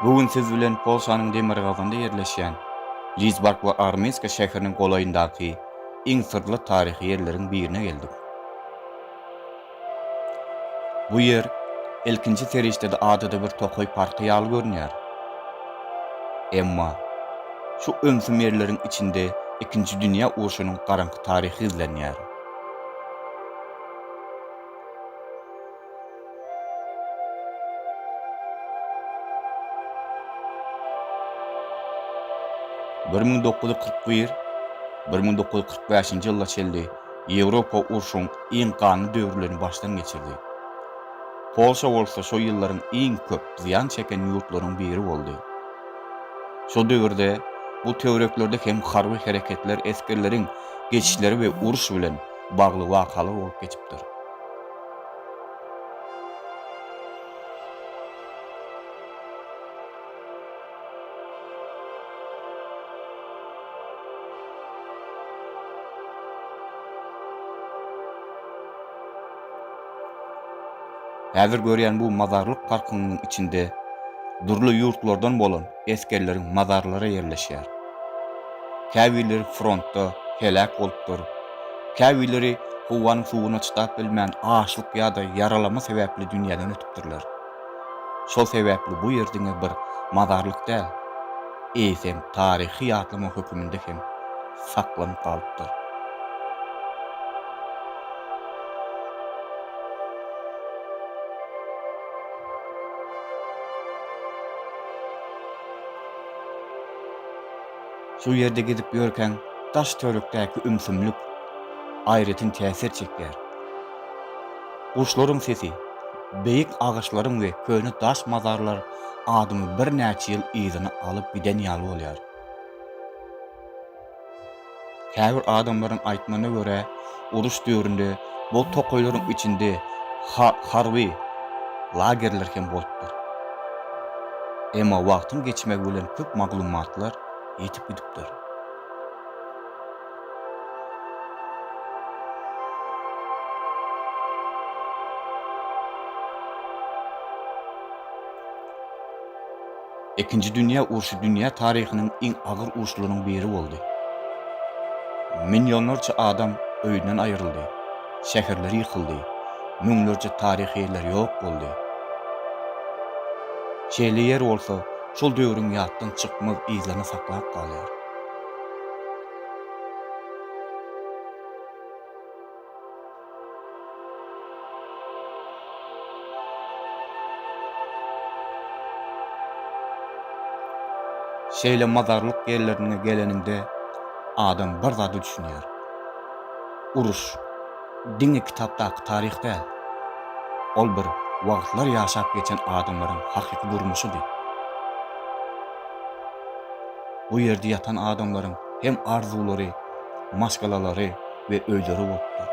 Bugün siz bilen Polşanyň Demirgazynda ýerleşýän Lidzbark we Armenska şäheriniň golaýyndaky iň syrly taryhy ýerleriň birine geldik. Bu ýer ilkinji serişde adada bir tokoy parky ýaly görünýär. Emma şu öňsüm ýerleriň içinde Ikinji Dünýä Uruşynyň garanky taryhy izlenýär. ...1941-1945 ýyllar çeldi Ýewropa uruşyň iň gany döwürlerini başdan geçirdi. Polşa bolsa şo ýyllaryň iň köp ziýan çeken ýurtlaryň biri boldy. Şo döwürde bu töwereklerde hem harby hereketler eskerleriň geçişleri we uruş bilen bagly wakalar bolup geçipdir. Häzir görýän bu mazarlyk parkynyň içinde durly ýurtlardan bolan eskerleriň mazarlary ýerleşýär. Käbileri frontda helak bolupdyr. Käbileri howanyň suwuny çytap bilmän açlyk ýa-da yaralama sebäpli dünýäden ötüpdirler. Şol sebäpli bu ýerdiňe bir mazarlyk däl, eýsem taryhy ýatlama höküminde hem saklanyp galypdyr. Şu ýerde gidip ýörken taş törekdäki ümsümlük aýratyn täsir çekýär. Kuşlaryň sesi, beýik agaçlaryň we köne taş mazarlar adymy bir näçe ýyl ýzyny alyp giden ýaly bolýar. Käbir adamlaryň aýtmagyna görä, uruş döwründe bu tokoýlaryň içinde harby lagerler hem bolupdyr. Emma wagtyň geçmegi bilen köp maglumatlar ýetip gidipdir. Ikinji Dünýä Uruşy dünýä taryhynyň iň agyr uruşlarynyň biri boldy. Milyonlarça adam öýünden aýryldy, şäherler ýykyldy, müňlerce taryhy ýerler ýok boldy. Şeýle ýer bolsa, şol döwrüň ýatdan çykmaz izlerini saklap galýar. Şeýle mazarlyk ýerlerine geleninde adam bir zady düşünýär. Uruş diňe kitapdaky taryh däl. Ol bir wagtlar ýaşap geçen adamlaryň hakyky durmuşydy. Bu ýerde ýatan adamlaryň hem arzulary, maşgalalary we öýleri bolupdyr.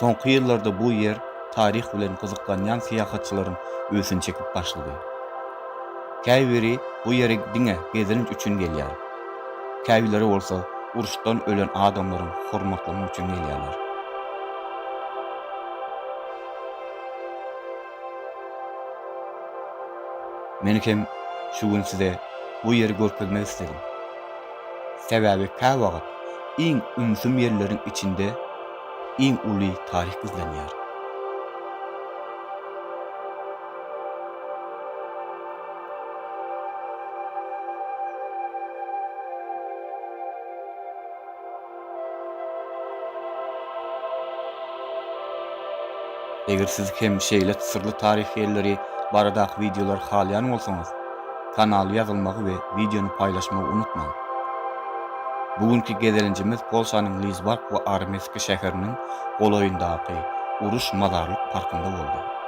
Soňky ýyllarda bu ýer taryh bilen gyzyklanýan syýahatçylaryň ösüni çekip başlady. Käbiri bu ýere diňe gezilenç üçin gelýär. Käbileri bolsa uruşdan ölen adamlaryň hormatlanyň üçin gelýärler. Men hem şu gün size bu ýeri görkezmek istedim. Sebäbi kä wagt iň ünsüm ýerleriň içinde iň uly taryh izlenýär. Eger siz hem şeýle sırly taryh ýerleri baradaky videolar halýan bolsaňyz, kanaly ýazylmagy we videonu paýlaşmagy unutmaň. Bugünkü gezelenjimiz Polşanyň Lidzbark we Armenska şäheriniň golaýyndaky uruş mazarlyk parkynda boldy.